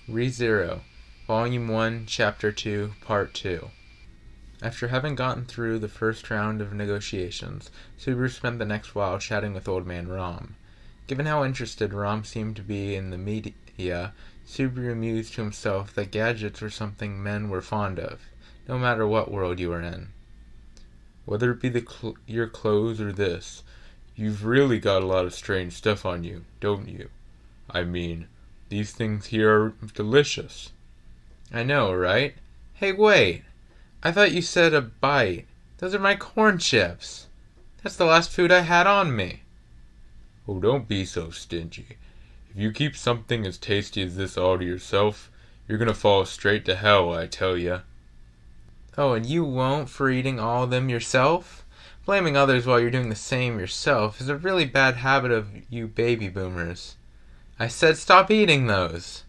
ReZero, Volume 1, Chapter 2, Part 2. After having gotten through the first round of negotiations, Subaru spent the next while chatting with Old Man Rom. Given how interested Rom seemed to be in the media, Subaru mused to himself that gadgets were something men were fond of, no matter what world you were in. Whether it be your clothes or this, you've really got a lot of strange stuff on you, don't you? I mean, these things here are delicious. I know, right? Hey, wait! I thought you said a bite. Those are my corn chips. That's the last food I had on me. Oh, don't be so stingy. If you keep something as tasty as this all to yourself, you're gonna fall straight to hell, I tell ya. Oh, and you won't for eating all of them yourself? Blaming others while you're doing the same yourself is a really bad habit of you baby boomers. I said stop eating those!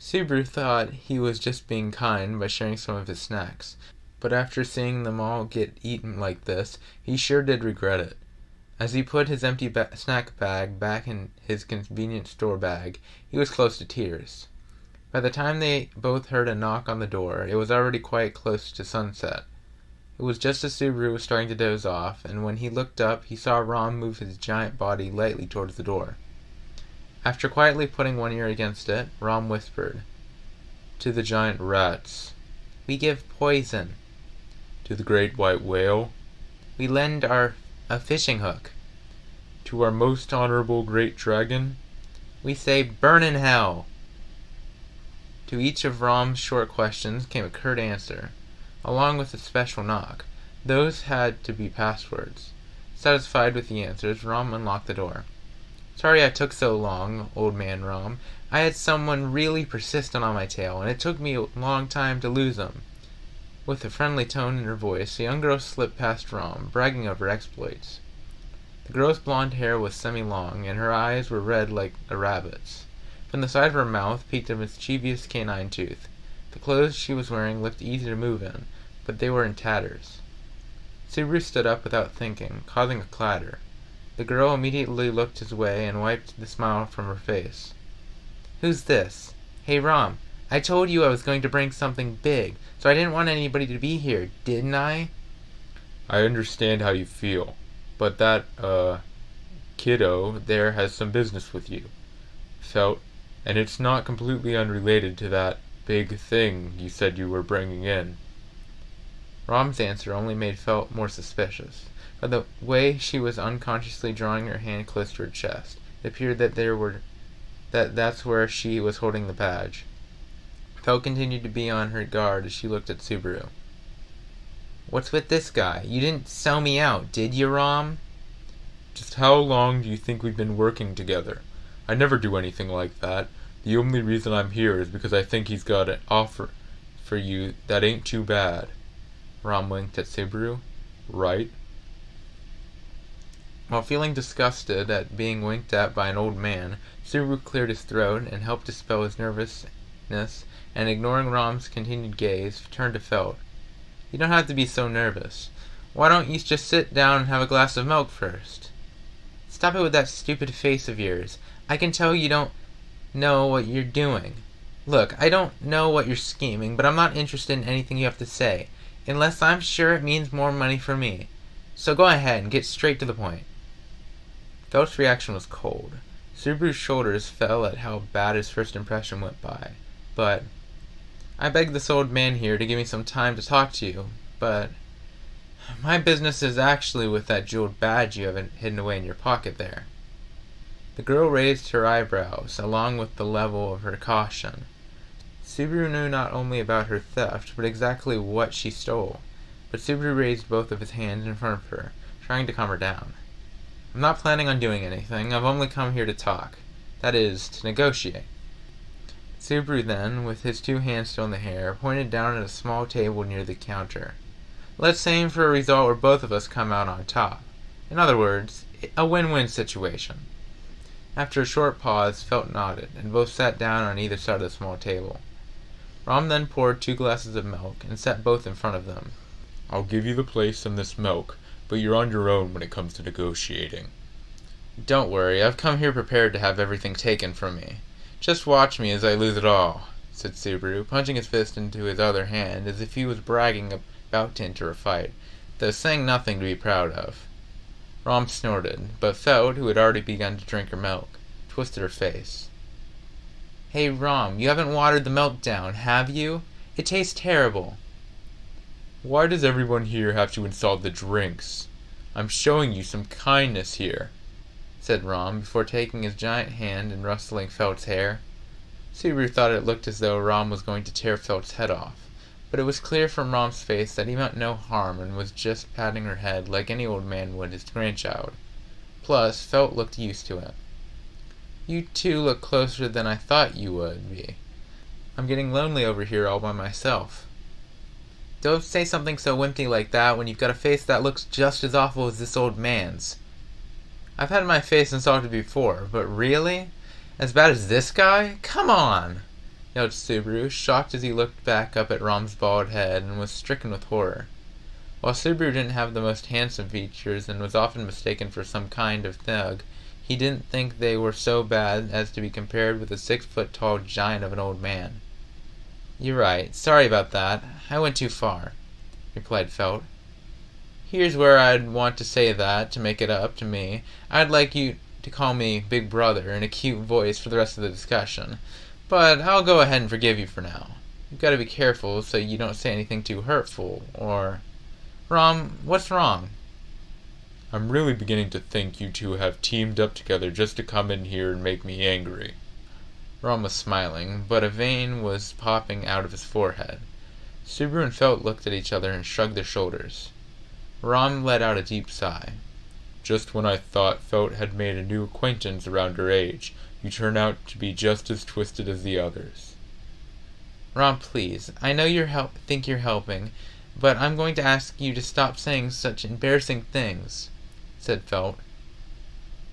Subaru thought he was just being kind by sharing some of his snacks, but after seeing them all get eaten like this, he sure did regret it. As he put his empty snack bag back in his convenience store bag, he was close to tears. By the time they both heard a knock on the door, it was already quite close to sunset. It was just as Subaru was starting to doze off, and when he looked up, he saw Rom move his giant body lightly towards the door. After quietly putting one ear against it, Rom whispered, "To the giant rats." "We give poison." "To the great white whale." "We lend a fishing hook." "To our most honorable great dragon." "We say burn in hell." To each of Rom's short questions came a curt answer, along with a special knock. Those had to be passwords. Satisfied with the answers, Rom unlocked the door. "Sorry I took so long, Old Man Rom. I had someone really persistent on my tail, and it took me a long time to lose him." With a friendly tone in her voice, the young girl slipped past Rom, bragging of her exploits. The girl's blonde hair was semi-long, and her eyes were red like a rabbit's. From the side of her mouth peeked a mischievous canine tooth. The clothes she was wearing looked easy to move in, but they were in tatters. Subaru stood up without thinking, causing a clatter. The girl immediately looked his way and wiped the smile from her face. "Who's this? Hey, Rom, I told you I was going to bring something big, so I didn't want anybody to be here, didn't I?" "I understand how you feel, but that, kiddo there has some business with you. And it's not completely unrelated to that big thing you said you were bringing in." Rom's answer only made Felt more suspicious. By the way she was unconsciously drawing her hand close to her chest, it appeared that's where she was holding the badge. Felt continued to be on her guard as she looked at Subaru. "What's with this guy? You didn't sell me out, did you, Rom?" "Just how long do you think we've been working together? I never do anything like that. The only reason I'm here is because I think he's got an offer for you that ain't too bad." Rom winked at Subaru. "Right?" While feeling disgusted at being winked at by an old man, Subaru cleared his throat and helped dispel his nervousness, and ignoring Rom's continued gaze, turned to Felt. "You don't have to be so nervous. Why don't you just sit down and have a glass of milk first?" "Stop it with that stupid face of yours. I can tell you don't know what you're doing. Look, I don't know what you're scheming, but I'm not interested in anything you have to say, unless I'm sure it means more money for me. So go ahead and get straight to the point." Felt's reaction was cold. Subaru's shoulders fell at how bad his first impression went by. "But I begged this old man here to give me some time to talk to you, but my business is actually with that jeweled badge you have hidden away in your pocket there." The girl raised her eyebrows, along with the level of her caution. Subaru knew not only about her theft, but exactly what she stole. But Subaru raised both of his hands in front of her, trying to calm her down. "I'm not planning on doing anything. I've only come here to talk. That is, to negotiate." Subaru then, with his two hands still in the hair, pointed down at a small table near the counter. "Let's aim for a result where both of us come out on top. In other words, a win-win situation." After a short pause, Felt nodded, and both sat down on either side of the small table. Rom then poured 2 glasses of milk and set both in front of them. "I'll give you the place and this milk, but you're on your own when it comes to negotiating." "Don't worry, I've come here prepared to have everything taken from me. Just watch me as I lose it all, said Subaru, punching his fist into his other hand as if he was bragging about to enter a fight, though saying nothing to be proud of. Rom snorted, but Feld, who had already begun to drink her milk, twisted her face. Hey, Rom, you haven't watered the milk down, have you? It tastes terrible. Why does everyone here have to insult the drinks? I'm showing you some kindness here, said Rom, before taking his giant hand and rustling Felt's hair. Subaru thought it looked as though Rom was going to tear Felt's head off, but it was clear from Rom's face that he meant no harm and was just patting her head like any old man would his grandchild. Plus, Felt looked used to it. You two look closer than I thought you would be. I'm getting lonely over here all by myself. Don't say something so wimpy like that when you've got a face that looks just as awful as this old man's. I've had my face insulted before, but really? As bad as this guy? Come on! Yelled Subaru, shocked as he looked back up at Rom's bald head and was stricken with horror. While Subaru didn't have the most handsome features and was often mistaken for some kind of thug, he didn't think they were so bad as to be compared with a 6-foot-tall giant of an old man. You're right. Sorry about that. I went too far, replied Felt. Here's where I'd want to say that, to make it up to me, I'd like you to call me Big Brother in a cute voice for the rest of the discussion, but I'll go ahead and forgive you for now. You've got to be careful so you don't say anything too hurtful, or... Rom, what's wrong? I'm really beginning to think you two have teamed up together just to come in here and make me angry. Rom was smiling, but a vein was popping out of his forehead. Subaru and Felt looked at each other and shrugged their shoulders. Rom let out a deep sigh. Just when I thought Felt had made a new acquaintance around her age, you turn out to be just as twisted as the others. Rom, please, I know think you're helping, but I'm going to ask you to stop saying such embarrassing things, said Felt.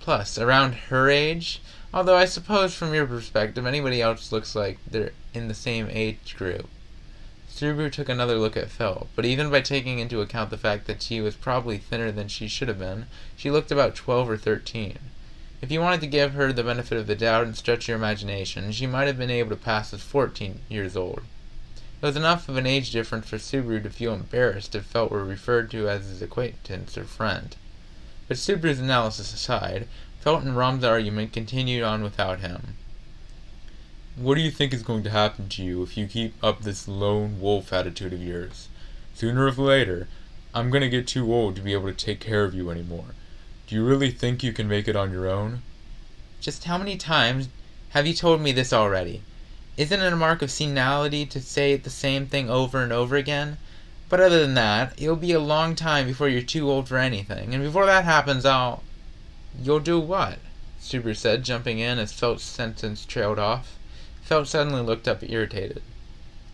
Plus, around her age? Although I suppose from your perspective anybody else looks like they're in the same age group. Subaru took another look at Felt, but even by taking into account the fact that she was probably thinner than she should have been, she looked about 12 or 13. If you wanted to give her the benefit of the doubt and stretch your imagination, she might have been able to pass as 14 years old. It was enough of an age difference for Subaru to feel embarrassed if Felt were referred to as his acquaintance or friend. But Subaru's analysis aside, Felt and Rom's argument continued on without him. What do you think is going to happen to you if you keep up this lone wolf attitude of yours? Sooner or later, I'm going to get too old to be able to take care of you anymore. Do you really think you can make it on your own? Just how many times have you told me this already? Isn't it a mark of senility to say the same thing over and over again? But other than that, it'll be a long time before you're too old for anything, and before that happens, You'll do what? Subaru said, jumping in as Felt's sentence trailed off. Felt suddenly looked up irritated.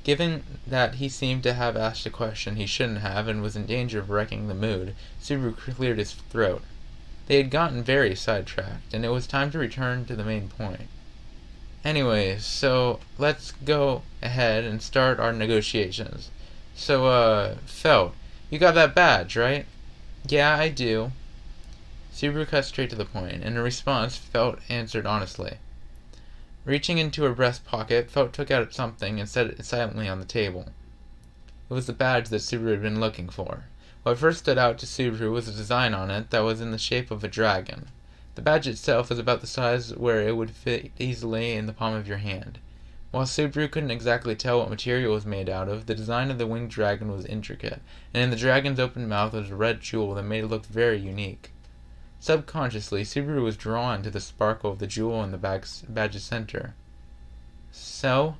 Given that he seemed to have asked a question he shouldn't have and was in danger of wrecking the mood, Subaru cleared his throat. They had gotten very sidetracked, and it was time to return to the main point. Anyways, so let's go ahead and start our negotiations. So, Felt, you got that badge, right? Yeah, I do. Subaru cut straight to the point, and in response, Felt answered honestly. Reaching into her breast pocket, Felt took out something and set it silently on the table. It was the badge that Subaru had been looking for. What first stood out to Subaru was a design on it that was in the shape of a dragon. The badge itself was about the size where it would fit easily in the palm of your hand. While Subaru couldn't exactly tell what material it was made out of, the design of the winged dragon was intricate, and in the dragon's open mouth was a red jewel that made it look very unique. Subconsciously, Subaru was drawn to the sparkle of the jewel in the badge's center. So?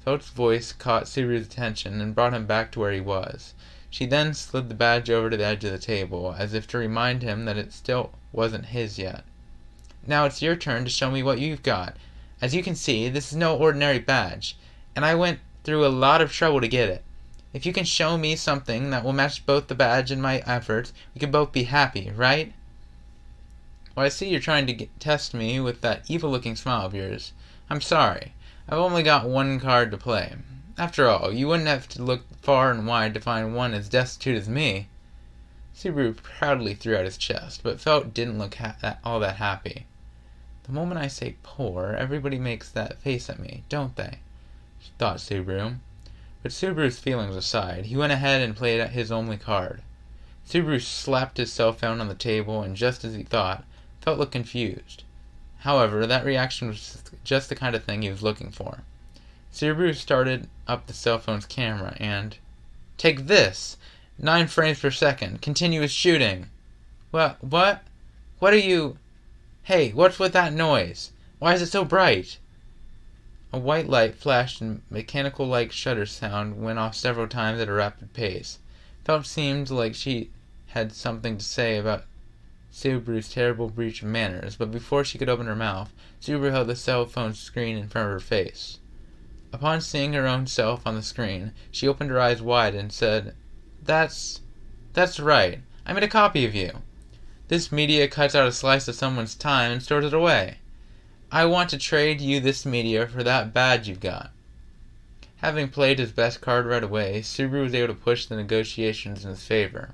Felt's voice caught Subaru's attention and brought him back to where he was. She then slid the badge over to the edge of the table, as if to remind him that it still wasn't his yet. Now it's your turn to show me what you've got. As you can see, this is no ordinary badge, and I went through a lot of trouble to get it. If you can show me something that will match both the badge and my efforts, we can both be happy, right? Well, I see you're trying to test me with that evil-looking smile of yours. I'm sorry. I've only got one card to play. After all, you wouldn't have to look far and wide to find one as destitute as me. Subaru proudly threw out his chest, but Felt didn't look all that happy. The moment I say poor, everybody makes that face at me, don't they? Thought Subaru. But Subaru's feelings aside, he went ahead and played his only card. Subaru slapped his cell phone on the table, and just as he thought, Felt looked confused. However, that reaction was just the kind of thing he was looking for. Subaru started up the cell phone's camera and... "Take this! 9 frames per second. Continuous shooting." What? What are you... Hey, what's with that noise? Why is it so bright? A white light flashed and mechanical-like shutter sound went off several times at a rapid pace. Felt seemed like she had something to say about Subaru's terrible breach of manners, but before she could open her mouth, Subaru held the cell phone screen in front of her face. Upon seeing her own self on the screen, she opened her eyes wide and said, That's right. I made a copy of you. This media cuts out a slice of someone's time and stores it away. I want to trade you this media for that badge you've got." Having played his best card right away, Subaru was able to push the negotiations in his favor.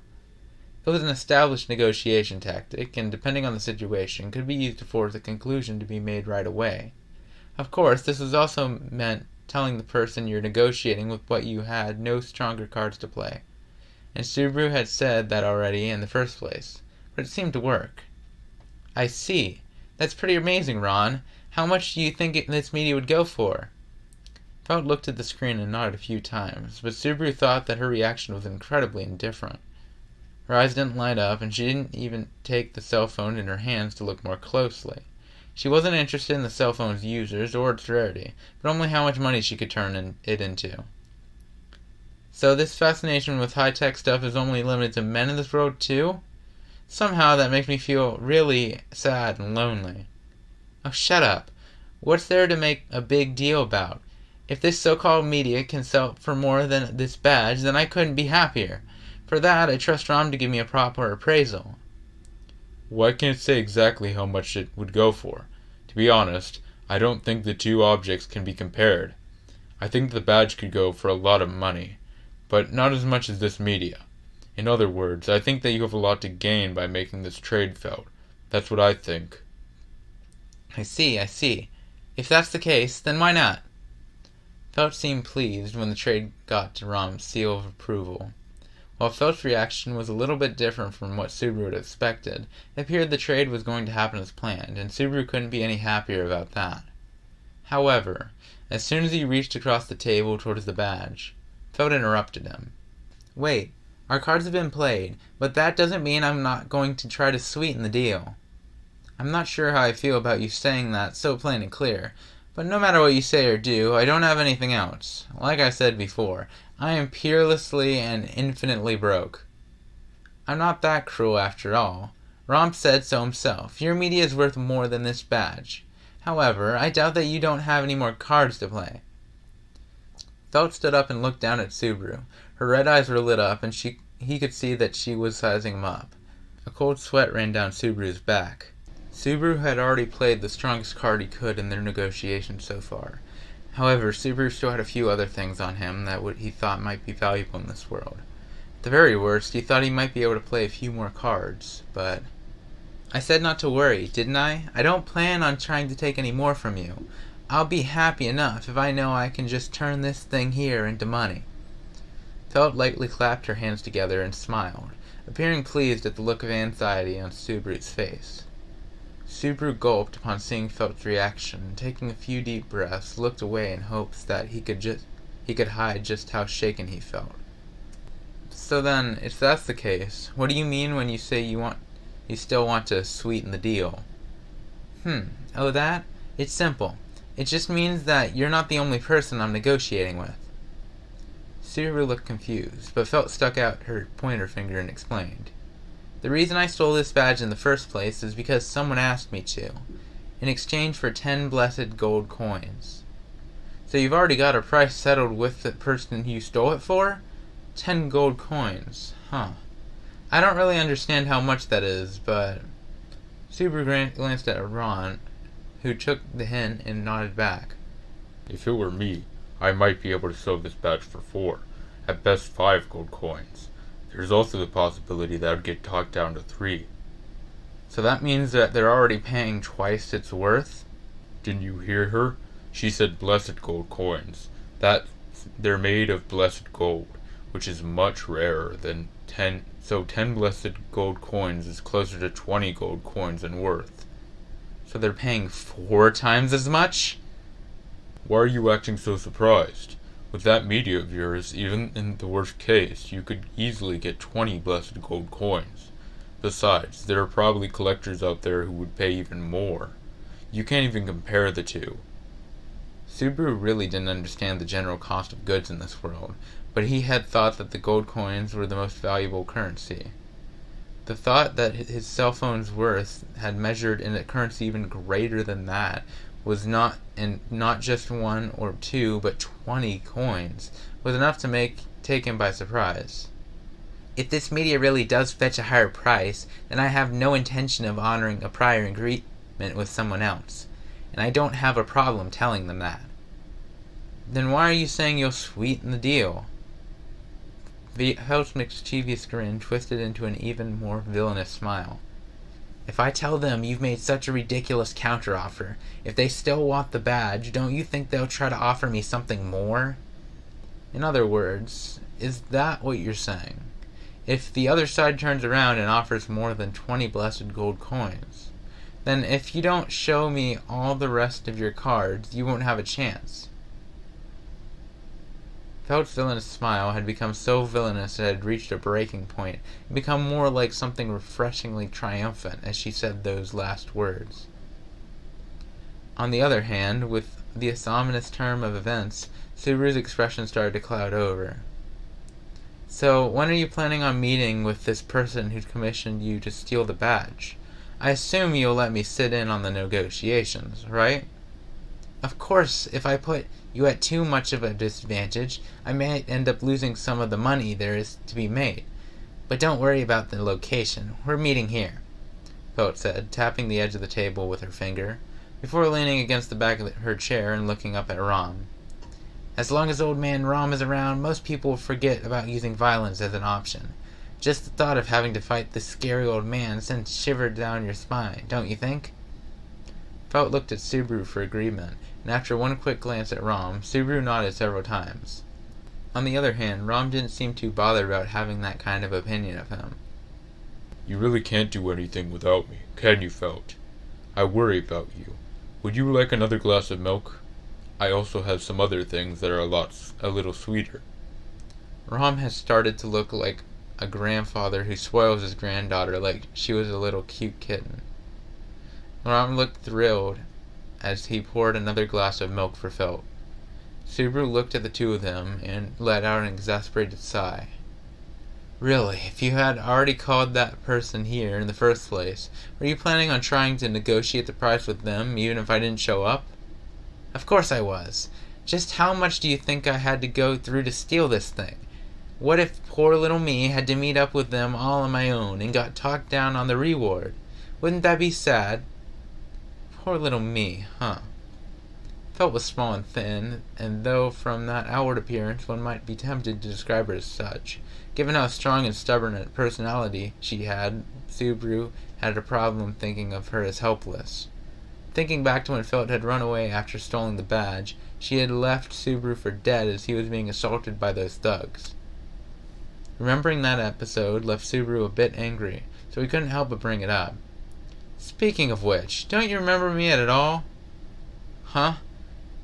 It was an established negotiation tactic, and depending on the situation, could be used to force a conclusion to be made right away. Of course, this was also meant telling the person you're negotiating with what you had no stronger cards to play. And Subaru had said that already in the first place, but it seemed to work. "I see. That's pretty amazing, Ron. How much do you think this media would go for?" Felt looked at the screen and nodded a few times, but Subaru thought that her reaction was incredibly indifferent. Her eyes didn't light up, and she didn't even take the cell phone in her hands to look more closely. She wasn't interested in the cell phone's users or its rarity, but only how much money she could turn it into. "So this fascination with high-tech stuff is only limited to men in this world, too? Somehow that makes me feel really sad and lonely." "Oh, shut up. What's there to make a big deal about? If this so-called media can sell for more than this badge, then I couldn't be happier. For that, I trust Rom to give me a proper appraisal." "Well, I can't say exactly how much it would go for. To be honest, I don't think the two objects can be compared. I think the badge could go for a lot of money, but not as much as this media. In other words, I think that you have a lot to gain by making this trade, Felt. That's what I think." I see. If that's the case, then why not?" Felt seemed pleased when the trade got to Rom's seal of approval. While Felt's reaction was a little bit different from what Subaru had expected, it appeared the trade was going to happen as planned, and Subaru couldn't be any happier about that. However, as soon as he reached across the table towards the badge, Felt interrupted him. "Wait, our cards have been played, but that doesn't mean I'm not going to try to sweeten the deal. I'm not sure how I feel about you saying that so plain and clear, but no matter what you say or do, I don't have anything else. Like I said before, I am peerlessly and infinitely broke. I'm not that cruel after all. Rom said so himself. Your media is worth more than this badge. However, I doubt that you don't have any more cards to play." Felt stood up and looked down at Subaru. Her red eyes were lit up, and he could see that she was sizing him up. A cold sweat ran down Subaru's back. Subaru had already played the strongest card he could in their negotiations so far. However, Subaru still had a few other things on him that he thought might be valuable in this world. At the very worst, he thought he might be able to play a few more cards, but... "I said not to worry, didn't I? I don't plan on trying to take any more from you. I'll be happy enough if I know I can just turn this thing here into money." Felt lightly clapped her hands together and smiled, appearing pleased at the look of anxiety on Subaru's face. Subaru gulped upon seeing Felt's reaction, and taking a few deep breaths, looked away in hopes that he could hide just how shaken he felt. "So then, if that's the case, what do you mean when you say you still want to sweeten the deal?" Oh, that? It's simple. It just means that you're not the only person I'm negotiating with." Subaru looked confused, but Felt stuck out her pointer finger and explained. "The reason I stole this badge in the first place is because someone asked me to, in exchange for 10 blessed gold coins." "So you've already got a price settled with the person you stole it for? 10 gold coins, huh? I don't really understand how much that is, but..." Subaru glanced at Ron, who took the hint and nodded back. "If it were me, I might be able to sell this badge for 4, at best 5 gold coins. There's also the possibility that it would get talked down to 3. So that means that they're already paying twice its worth? Didn't you hear her? She said blessed gold coins. That they're made of blessed gold, which is much rarer than 10. So 10 blessed gold coins is closer to 20 gold coins in worth. So they're paying 4 times as much? Why are you acting so surprised? With that media of yours, even in the worst case, you could easily get 20 blessed gold coins. Besides, there are probably collectors out there who would pay even more. You can't even compare the two. Subaru really didn't understand the general cost of goods in this world, but he had thought that the gold coins were the most valuable currency. The thought that his cell phone's worth had measured in a currency even greater than that was not just 1 or 2, but 20 coins, was enough to take him by surprise. If this media really does fetch a higher price, then I have no intention of honoring a prior agreement with someone else, and I don't have a problem telling them that. Then why are you saying you'll sweeten the deal? The host's mischievous grin twisted into an even more villainous smile. If I tell them you've made such a ridiculous counteroffer, if they still want the badge, don't you think they'll try to offer me something more? In other words, is that what you're saying? If the other side turns around and offers more than 20 blessed gold coins, then if you don't show me all the rest of your cards, you won't have a chance. Felt's villainous smile had become so villainous it had reached a breaking point, and become more like something refreshingly triumphant as she said those last words. On the other hand, with this ominous turn of events, Subaru's expression started to cloud over. So, when are you planning on meeting with this person who commissioned you to steal the badge? I assume you'll let me sit in on the negotiations, right? Of course, if I put you at too much of a disadvantage, I may end up losing some of the money there is to be made. But don't worry about the location. We're meeting here, Felt said, tapping the edge of the table with her finger, before leaning against the back of her chair and looking up at Rom. As long as old man Rom is around, most people will forget about using violence as an option. Just the thought of having to fight this scary old man sends shivers down your spine, don't you think? Felt looked at Subaru for agreement, and after one quick glance at Rom, Subaru nodded several times. On the other hand, Rom didn't seem too bothered about having that kind of opinion of him. You really can't do anything without me, can you, Felt? I worry about you. Would you like another glass of milk? I also have some other things that are a little sweeter. Rom has started to look like a grandfather who spoils his granddaughter like she was a little cute kitten. Rom looked thrilled as he poured another glass of milk for Felt. Subaru looked at the two of them and let out an exasperated sigh. Really, if you had already called that person here in the first place, were you planning on trying to negotiate the price with them even if I didn't show up? Of course I was. Just how much do you think I had to go through to steal this thing? What if poor little me had to meet up with them all on my own and got talked down on the reward? Wouldn't that be sad? Poor little me, huh? Felt was small and thin, and though from that outward appearance one might be tempted to describe her as such, given how strong and stubborn a personality she had, Subaru had a problem thinking of her as helpless. Thinking back to when Felt had run away after stealing the badge, she had left Subaru for dead as he was being assaulted by those thugs. Remembering that episode left Subaru a bit angry, so he couldn't help but bring it up. Speaking of which, don't you remember me at all? Huh?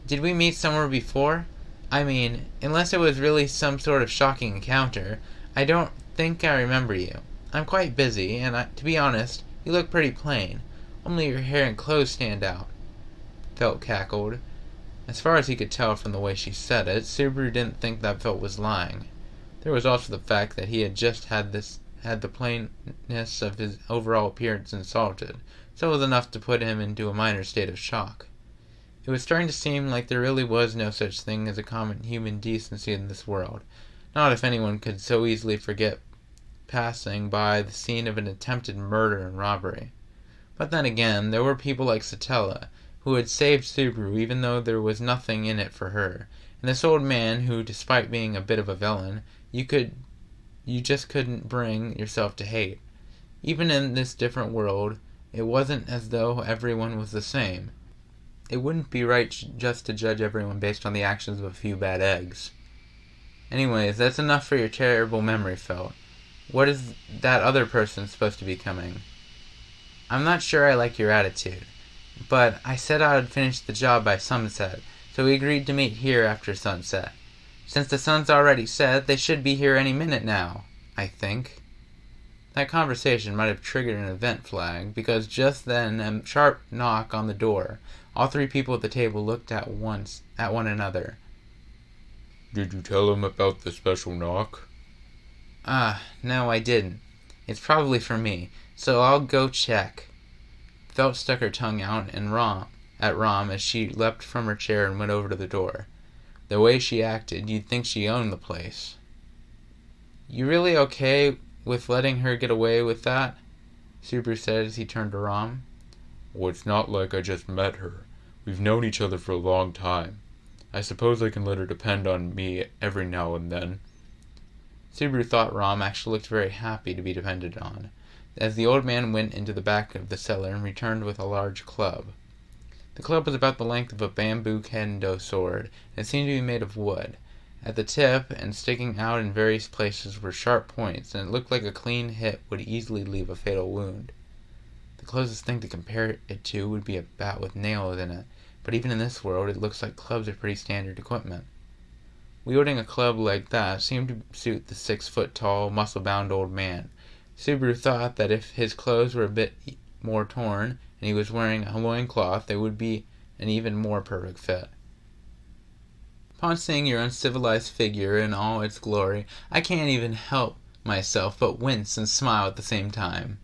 Did we meet somewhere before? I mean, unless it was really some sort of shocking encounter, I don't think I remember you. I'm quite busy, and to be honest, you look pretty plain. Only your hair and clothes stand out. Felt cackled. As far as he could tell from the way she said it, Subaru didn't think that Felt was lying. There was also the fact that he had just had the plainness of his overall appearance insulted, so it was enough to put him into a minor state of shock. It was starting to seem like there really was no such thing as a common human decency in this world, not if anyone could so easily forget passing by the scene of an attempted murder and robbery. But then again, there were people like Satella, who had saved Subaru even though there was nothing in it for her, and this old man who, despite being a bit of a villain, you just couldn't bring yourself to hate. Even in this different world, It wasn't as though everyone was the same. It wouldn't be right just to judge everyone based on the actions of a few bad eggs. Anyways, that's enough for your terrible memory, Felt. What is that other person supposed to be coming? I'm not sure I like your attitude, but I said I would finish the job by sunset, so we agreed to meet here after sunset. Since the sun's already set, they should be here any minute now, I think. That conversation might have triggered an event flag, because just then a sharp knock on the door. All three people at the table looked at one another. Did you tell him about the special knock? No, I didn't. It's probably for me, so I'll go check. Felt stuck her tongue out at Rom as she leapt from her chair and went over to the door. The way she acted, you'd think she owned the place. You really okay with letting her get away with that? Subaru said as he turned to Rom. Well, it's not like I just met her. We've known each other for a long time. I suppose I can let her depend on me every now and then. Subaru thought Rom actually looked very happy to be depended on, as the old man went into the back of the cellar and returned with a large club. The club was about the length of a bamboo kendo sword, and it seemed to be made of wood. At the tip, and sticking out in various places, were sharp points, and it looked like a clean hit would easily leave a fatal wound. The closest thing to compare it to would be a bat with nails in it, but even in this world, it looks like clubs are pretty standard equipment. Wielding a club like that seemed to suit the 6-foot-tall, muscle-bound old man. Subaru thought that if his clothes were a bit more torn, and he was wearing a loincloth, they would be an even more perfect fit. Upon seeing your uncivilized figure in all its glory, I can't even help myself but wince and smile at the same time.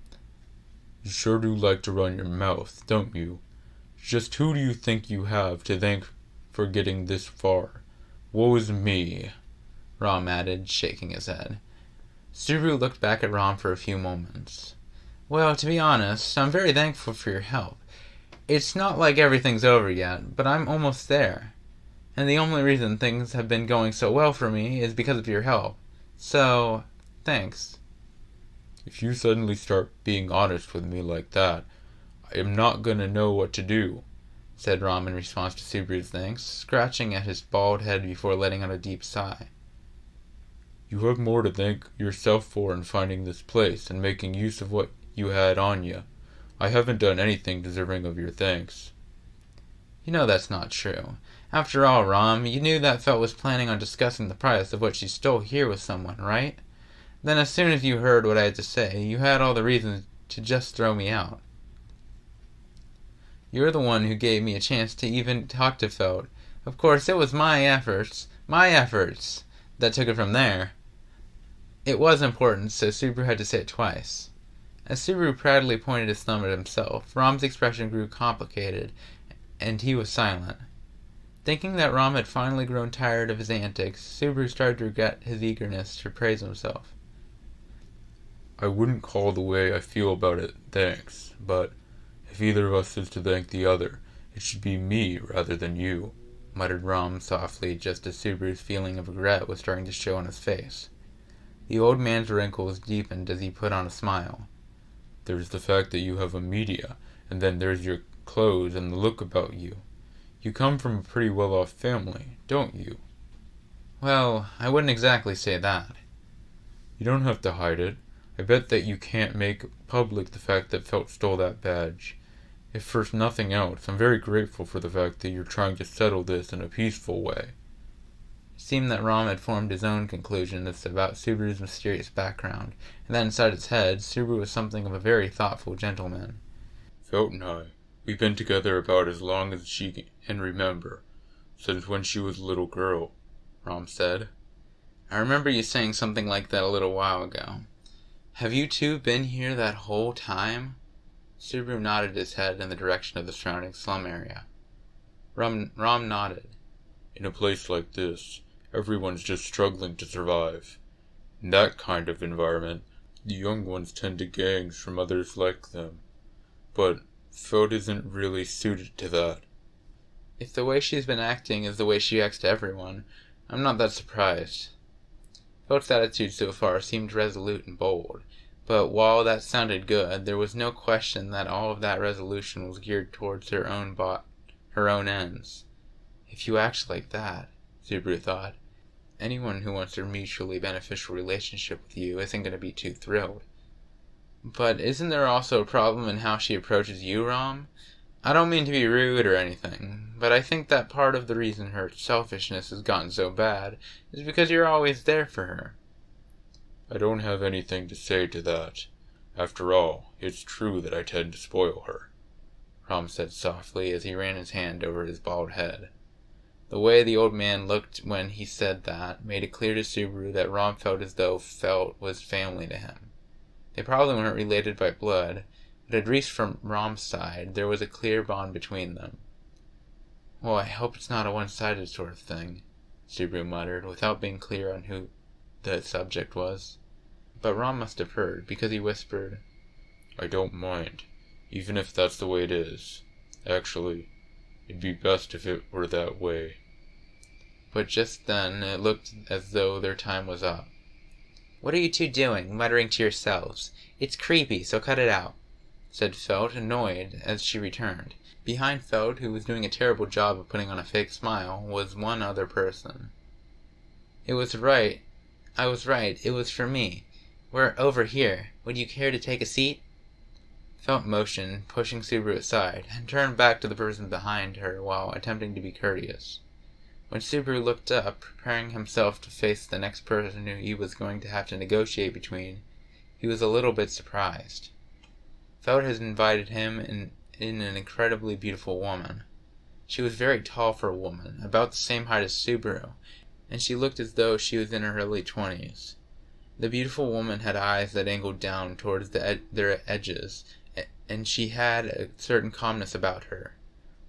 You sure do like to run your mouth, don't you? Just who do you think you have to thank for getting this far? Woe is me, Rom added, shaking his head. Subaru looked back at Rom for a few moments. Well, to be honest, I'm very thankful for your help. It's not like everything's over yet, but I'm almost there. And the only reason things have been going so well for me is because of your help. So, thanks. If you suddenly start being honest with me like that, I am not gonna know what to do, said Rom in response to Subaru's thanks, scratching at his bald head before letting out a deep sigh. You have more to thank yourself for in finding this place and making use of what you had on you. I haven't done anything deserving of your thanks. You know that's not true. After all, Rom, you knew that Felt was planning on discussing the price of what she stole here with someone, right? Then as soon as you heard what I had to say, you had all the reasons to just throw me out. You're the one who gave me a chance to even talk to Felt. Of course, it was my efforts, that took it from there. It was important, so Subaru had to say it twice. As Subaru proudly pointed his thumb at himself, Rom's expression grew complicated, and he was silent. Thinking that Rom had finally grown tired of his antics, Subaru started to regret his eagerness to praise himself. I wouldn't call the way I feel about it thanks, but if either of us is to thank the other, it should be me rather than you, muttered Rom softly, just as Subaru's feeling of regret was starting to show on his face. The old man's wrinkles deepened as he put on a smile. There's the fact that you have a media, and then there's your clothes and the look about you. You come from a pretty well-off family, don't you? Well, I wouldn't exactly say that. You don't have to hide it. I bet that you can't make public the fact that Felt stole that badge. If for nothing else, I'm very grateful for the fact that you're trying to settle this in a peaceful way. It seemed that Rom had formed his own conclusions about Subaru's mysterious background, and that inside his head, Subaru was something of a very thoughtful gentleman. Felt and I, we've been together about as long as she can remember, since when she was a little girl, Rom said. I remember you saying something like that a little while ago. Have you two been here that whole time? Subaru nodded his head in the direction of the surrounding slum area. Rom nodded. In a place like this, everyone's just struggling to survive. In that kind of environment, the young ones tend to gangs from others like them. But Felt isn't really suited to that. If the way she's been acting is the way she acts to everyone, I'm not that surprised. Felt's attitude so far seemed resolute and bold, But while that sounded good, there was no question that all of that resolution was geared towards her own ends. If you act like that, Subaru thought, anyone who wants a mutually beneficial relationship with you isn't going to be too thrilled. But isn't there also a problem in how she approaches you, Rom? I don't mean to be rude or anything, but I think that part of the reason her selfishness has gotten so bad is because you're always there for her. I don't have anything to say to that. After all, it's true that I tend to spoil her, Rom said softly as he ran his hand over his bald head. The way the old man looked when he said that made it clear to Subaru that Rom felt as though Felt was family to him. They probably weren't related by blood, but at least from Rom's side, there was a clear bond between them. Well, I hope it's not a one-sided sort of thing, Subaru muttered, without being clear on who the subject was. But Rom must have heard, because he whispered, I don't mind, even if that's the way it is. Actually, it'd be best if it were that way. But just then it looked as though their time was up. What are you two doing, muttering to yourselves? It's creepy, so cut it out, said Felt, annoyed, as she returned. Behind Felt, who was doing a terrible job of putting on a fake smile, was one other person. I was right. It was for me. We're over here. Would you care to take a seat? Felt motioned, pushing Subaru aside, and turned back to the person behind her while attempting to be courteous. When Subaru looked up, preparing himself to face the next person who he was going to have to negotiate between, he was a little bit surprised. Felt had invited him in an incredibly beautiful woman. She was very tall for a woman, about the same height as Subaru, and she looked as though she was in her early 20s. The beautiful woman had eyes that angled down towards their edges, and she had a certain calmness about her.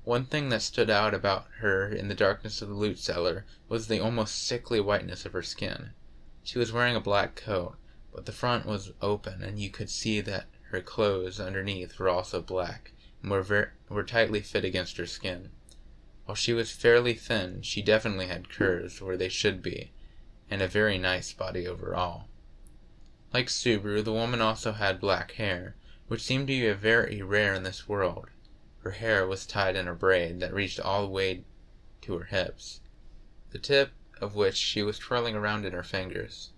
One thing that stood out about her in the darkness of the loot cellar was the almost sickly whiteness of her skin. She was wearing a black coat, but the front was open, and you could see that her clothes underneath were also black, and were tightly fit against her skin. While she was fairly thin, she definitely had curves where they should be, and a very nice body overall. Like Subaru, the woman also had black hair, which seemed to be very rare in this world. Her hair was tied in a braid that reached all the way to her hips, the tip of which she was twirling around in her fingers.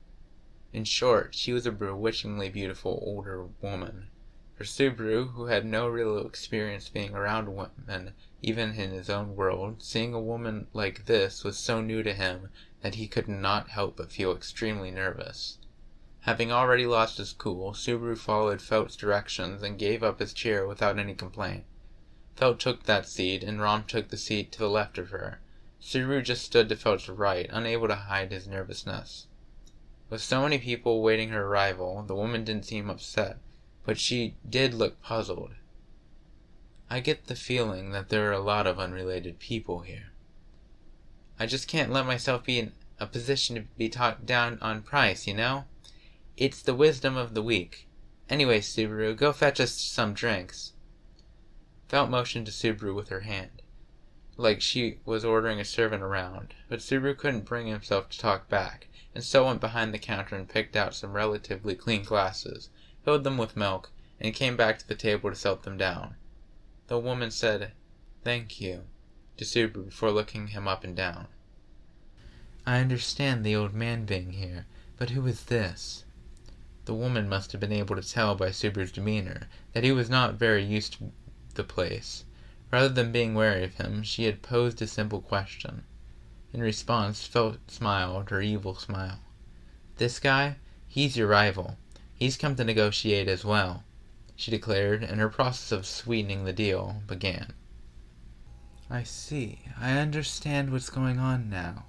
In short, she was a bewitchingly beautiful older woman. For Subaru, who had no real experience being around women, even in his own world, seeing a woman like this was so new to him that he could not help but feel extremely nervous. Having already lost his cool, Subaru followed Felt's directions and gave up his chair without any complaint. Felt took that seat, and Rom took the seat to the left of her. Subaru just stood to Felt's right, unable to hide his nervousness. With so many people awaiting her arrival, the woman didn't seem upset, but she did look puzzled. I get the feeling that there are a lot of unrelated people here. I just can't let myself be in a position to be talked down on price, you know? It's the wisdom of the weak. Anyway, Subaru, go fetch us some drinks. Felt motioned to Subaru with her hand, like she was ordering a servant around, but Subaru couldn't bring himself to talk back, and so went behind the counter and picked out some relatively clean glasses, filled them with milk, and came back to the table to set them down. The woman said, "Thank you," to Subaru before looking him up and down. I understand the old man being here, but who is this? The woman must have been able to tell by Subaru's demeanor that he was not very used to the place. Rather than being wary of him, she had posed a simple question. In response, Felt smiled her evil smile. This guy? He's your rival. He's come to negotiate as well, she declared, and her process of sweetening the deal began. I see. I understand what's going on now,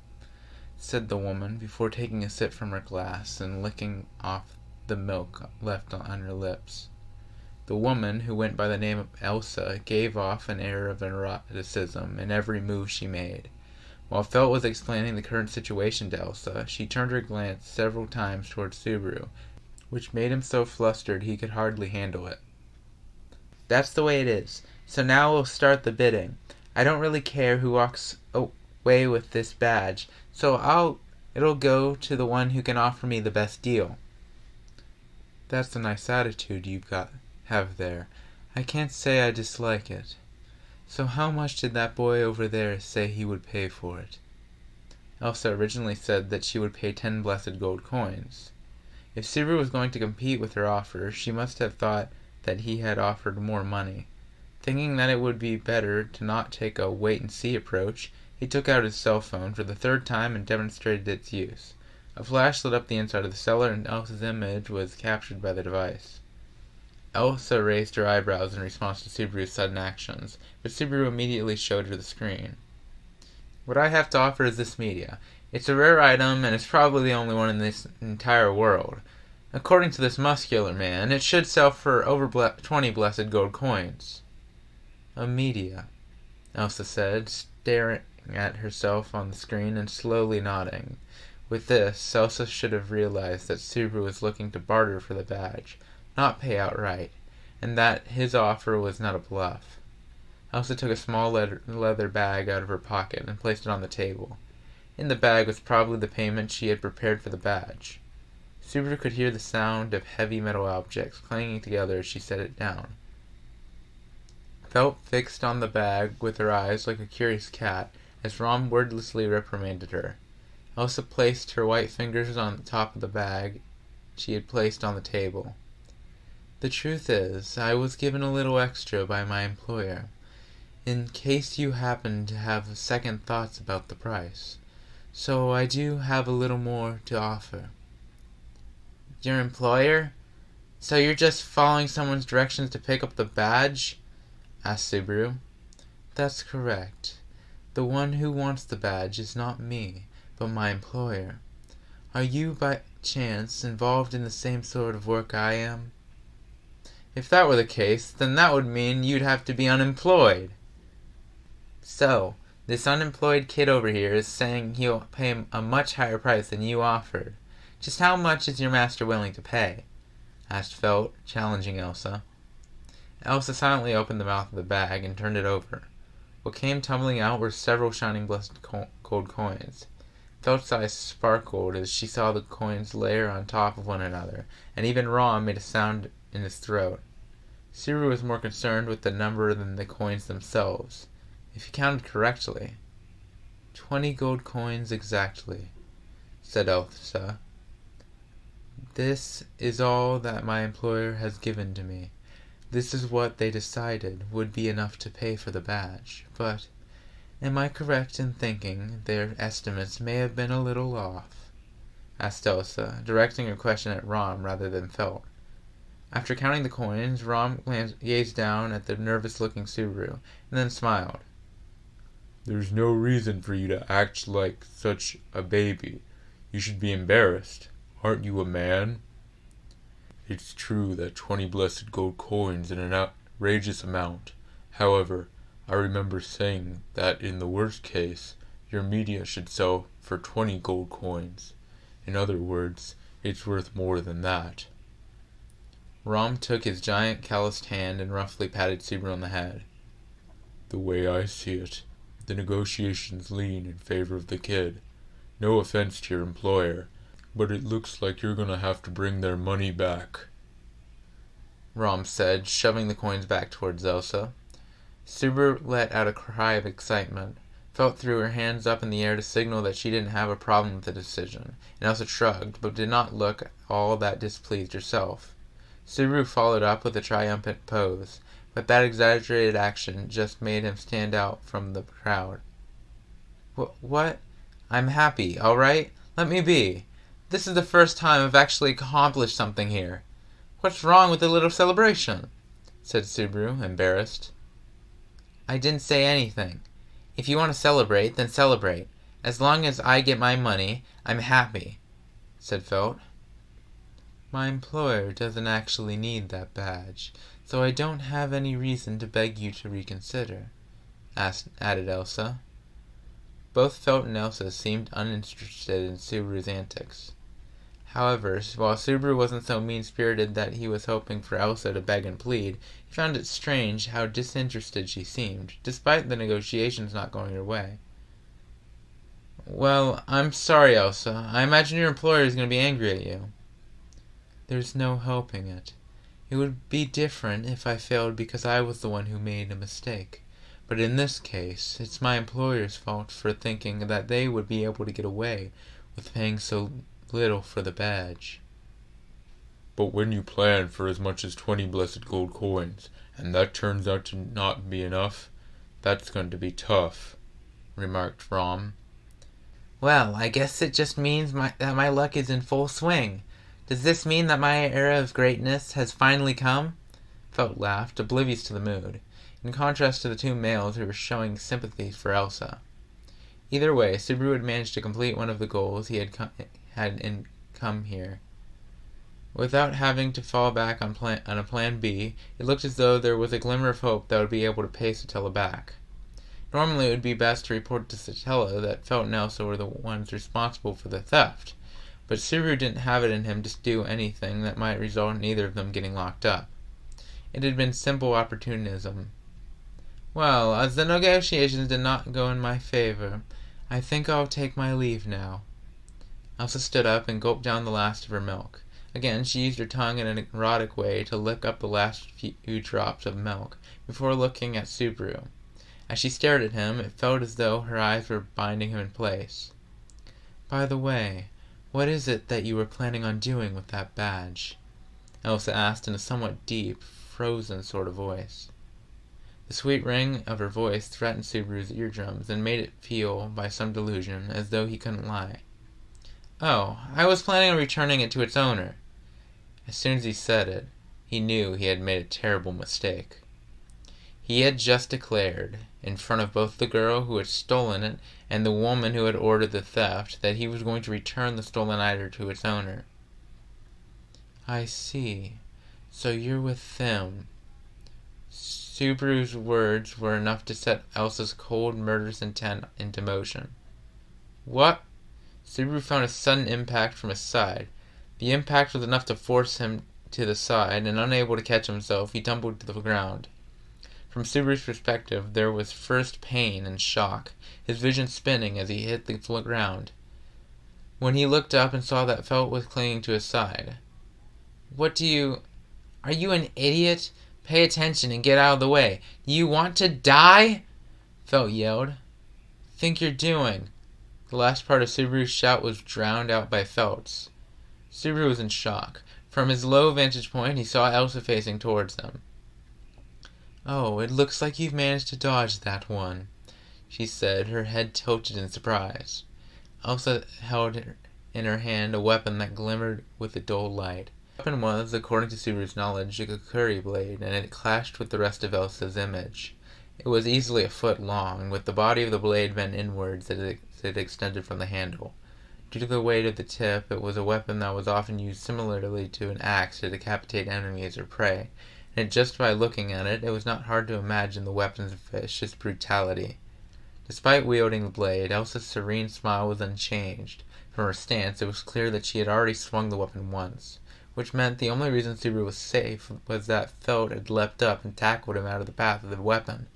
said the woman before taking a sip from her glass and licking off the milk left on her lips. The woman, who went by the name of Elsa, gave off an air of eroticism in every move she made. While Felt was explaining the current situation to Elsa, she turned her glance several times towards Subaru, which made him so flustered he could hardly handle it. That's the way it is. So now we'll start the bidding. I don't really care who walks away with this badge, so it'll go to the one who can offer me the best deal. That's a nice attitude have there. I can't say I dislike it. So how much did that boy over there say he would pay for it? Elsa originally said that she would pay 10 blessed gold coins. If Subaru was going to compete with her offer, she must have thought that he had offered more money. Thinking that it would be better to not take a wait-and-see approach, he took out his cell phone for the third time and demonstrated its use. A flash lit up the inside of the cellar, and Elsa's image was captured by the device. Elsa raised her eyebrows in response to Subaru's sudden actions, but Subaru immediately showed her the screen. What I have to offer is this media. It's a rare item, and it's probably the only one in this entire world. According to this muscular man, it should sell for over 20 blessed gold coins. A media, Elsa said, staring at herself on the screen and slowly nodding. With this, Elsa should have realized that Subaru was looking to barter for the badge, not pay outright, and that his offer was not a bluff. Elsa took a small leather bag out of her pocket and placed it on the table. In the bag was probably the payment she had prepared for the badge. Subaru could hear the sound of heavy metal objects clanging together as she set it down. Felt fixed on the bag with her eyes like a curious cat as Rom wordlessly reprimanded her. Elsa placed her white fingers on the top of the bag she had placed on the table. The truth is, I was given a little extra by my employer, in case you happen to have second thoughts about the price. So I do have a little more to offer. Your employer? So you're just following someone's directions to pick up the badge? Asked Subaru. That's correct. The one who wants the badge is not me, but my employer. Are you, by chance, involved in the same sort of work I am? If that were the case, then that would mean you'd have to be unemployed. So, this unemployed kid over here is saying he'll pay a much higher price than you offered. Just how much is your master willing to pay? Asked Felt, challenging Elsa. Elsa silently opened the mouth of the bag and turned it over. What came tumbling out were several shining blessed gold coins. Felt's eyes sparkled as she saw the coins layer on top of one another, and even Rom made a sound in his throat. Subaru was more concerned with the number than the coins themselves. If he counted correctly, 20 gold coins exactly, said Elsa. This is all that my employer has given to me. This is what they decided would be enough to pay for the badge. But am I correct in thinking their estimates may have been a little off? Asked Elsa, directing her question at Rom rather than Felt. After counting the coins, Rom gazed down at the nervous-looking Subaru, and then smiled. There's no reason for you to act like such a baby. You should be embarrassed. Aren't you a man? It's true that 20 blessed gold coins is an outrageous amount. However, I remember saying that in the worst case, your media should sell for 20 gold coins. In other words, it's worth more than that. Rom took his giant calloused hand and roughly patted Subaru on the head. The way I see it, the negotiations lean in favor of the kid. No offense to your employer, but it looks like you're gonna have to bring their money back, Rom said, shoving the coins back towards Elsa. Subaru let out a cry of excitement. Felt threw her hands up in the air to signal that she didn't have a problem with the decision, and Elsa shrugged, but did not look all that displeased herself. Subaru followed up with a triumphant pose, but that exaggerated action just made him stand out from the crowd. What? I'm happy, all right? Let me be. This is the first time I've actually accomplished something here. What's wrong with a little celebration? Said Subaru, embarrassed. I didn't say anything. If you want to celebrate, then celebrate. As long as I get my money, I'm happy, said Felt. My employer doesn't actually need that badge, so I don't have any reason to beg you to reconsider, added Elsa. Both Felt and Elsa seemed uninterested in Subaru's antics. However, while Subaru wasn't so mean-spirited that he was hoping for Elsa to beg and plead, he found it strange how disinterested she seemed, despite the negotiations not going her way. Well, I'm sorry, Elsa. I imagine your employer is going to be angry at you. There's no helping it. It would be different if I failed because I was the one who made a mistake. But in this case, it's my employer's fault for thinking that they would be able to get away with paying so little for the badge. But when you plan for as much as 20 blessed gold coins, and that turns out to not be enough, that's going to be tough, remarked Rom. Well, I guess it just means that my luck is in full swing. Does this mean that my era of greatness has finally come? Felt laughed, oblivious to the mood, in contrast to the two males who were showing sympathy for Elsa. Either way, Subaru had managed to complete one of the goals he had come here. Without having to fall back on a plan B, it looked as though there was a glimmer of hope that would be able to pay Satella back. Normally it would be best to report to Satella that Felt and Elsa were the ones responsible for the theft, but Subaru didn't have it in him to do anything that might result in either of them getting locked up. It had been simple opportunism. Well, as the negotiations did not go in my favor, I think I'll take my leave now. Elsa stood up and gulped down the last of her milk. Again, she used her tongue in an erotic way to lick up the last few drops of milk before looking at Subaru. As she stared at him, it felt as though her eyes were binding him in place. By the way, what is it that you were planning on doing with that badge? Elsa asked in a somewhat deep, frozen sort of voice. The sweet ring of her voice threatened Subaru's eardrums and made it feel, by some delusion, as though he couldn't lie. Oh, I was planning on returning it to its owner. As soon as he said it, he knew he had made a terrible mistake. He had just declared, in front of both the girl who had stolen it and the woman who had ordered the theft, that he was going to return the stolen item to its owner. I see. So you're with them. Subaru's words were enough to set Elsa's cold, murderous intent into motion. What? Subaru found a sudden impact from his side. The impact was enough to force him to the side, and unable to catch himself, he tumbled to the ground. From Subaru's perspective, there was first pain and shock, his vision spinning as he hit the ground. When he looked up and saw that Felt was clinging to his side. Are you an idiot? Pay attention and get out of the way. You want to die? Felt yelled. Think you're doing? The last part of Subaru's shout was drowned out by Felt's. Subaru was in shock. From his low vantage point, he saw Elsa facing towards them. Oh, it looks like you've managed to dodge that one, she said, her head tilted in surprise. Elsa held in her hand a weapon that glimmered with a dull light. The weapon was, according to Subaru's knowledge, a kukuri blade, and it clashed with the rest of Elsa's image. It was easily a foot long, with the body of the blade bent inwards as it extended from the handle. Due to the weight of the tip, it was a weapon that was often used similarly to an axe to decapitate enemies or prey, and just by looking at it, it was not hard to imagine the weapon's vicious brutality. Despite wielding the blade, Elsa's serene smile was unchanged. From her stance, it was clear that she had already swung the weapon once, which meant the only reason Subaru was safe was that Felt had leapt up and tackled him out of the path of the weapon.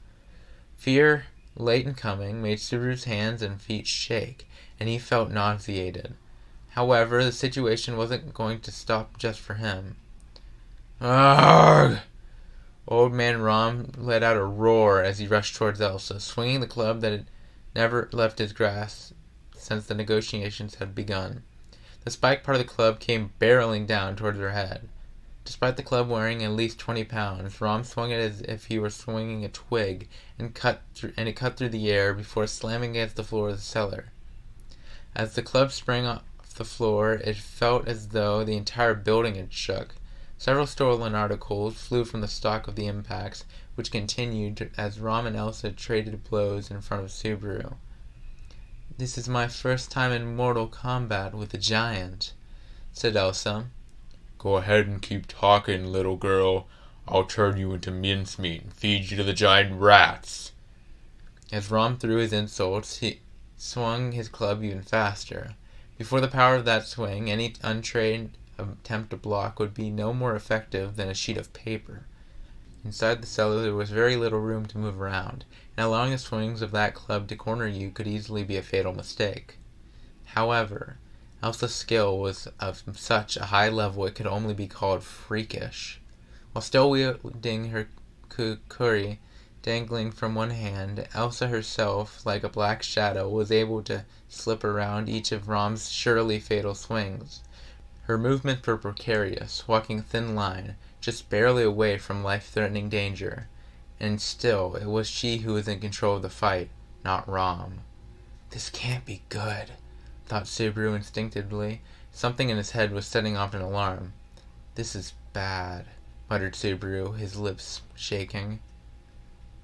Fear, late in coming, made Subaru's hands and feet shake, and he felt nauseated. However, the situation wasn't going to stop just for him. Arrgh! Old Man Rom let out a roar as he rushed towards Elsa, swinging the club that had never left his grasp since the negotiations had begun. The spiked part of the club came barreling down towards her head. Despite the club weighing at least 20 pounds, Rom swung it as if he were swinging a twig, and it cut through the air before slamming against the floor of the cellar. As the club sprang off the floor, it felt as though the entire building had shook. Several stolen articles flew from the stock of the impacts, which continued as Rom and Elsa traded blows in front of Subaru. This is my first time in mortal combat with a giant, said Elsa. Go ahead and keep talking, little girl. I'll turn you into mincemeat and feed you to the giant rats. As Rom threw his insults, he swung his club even faster. Before the power of that swing, any untrained attempt to block would be no more effective than a sheet of paper. Inside the cellar there was very little room to move around, and allowing the swings of that club to corner you could easily be a fatal mistake. However, Elsa's skill was of such a high level it could only be called freakish. While still wielding her kukuri dangling from one hand, Elsa herself, like a black shadow, was able to slip around each of Rom's surely fatal swings. Her movements were precarious, walking a thin line, just barely away from life-threatening danger. And still, it was she who was in control of the fight, not Rom. This can't be good, thought Subaru instinctively. Something in his head was setting off an alarm. This is bad, muttered Subaru, his lips shaking.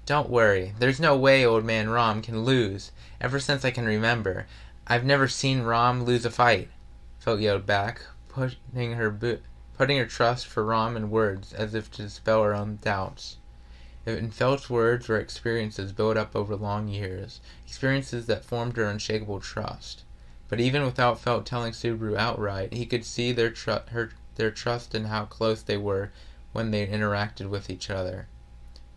Don't worry, there's no way old man Rom can lose. Ever since I can remember, I've never seen Rom lose a fight, Felt yelled back, putting her trust for Rom in words as if to dispel her own doubts. In Felt's words were experiences built up over long years, experiences that formed her unshakable trust. But even without Felt telling Subaru outright, he could see their trust and how close they were when they interacted with each other.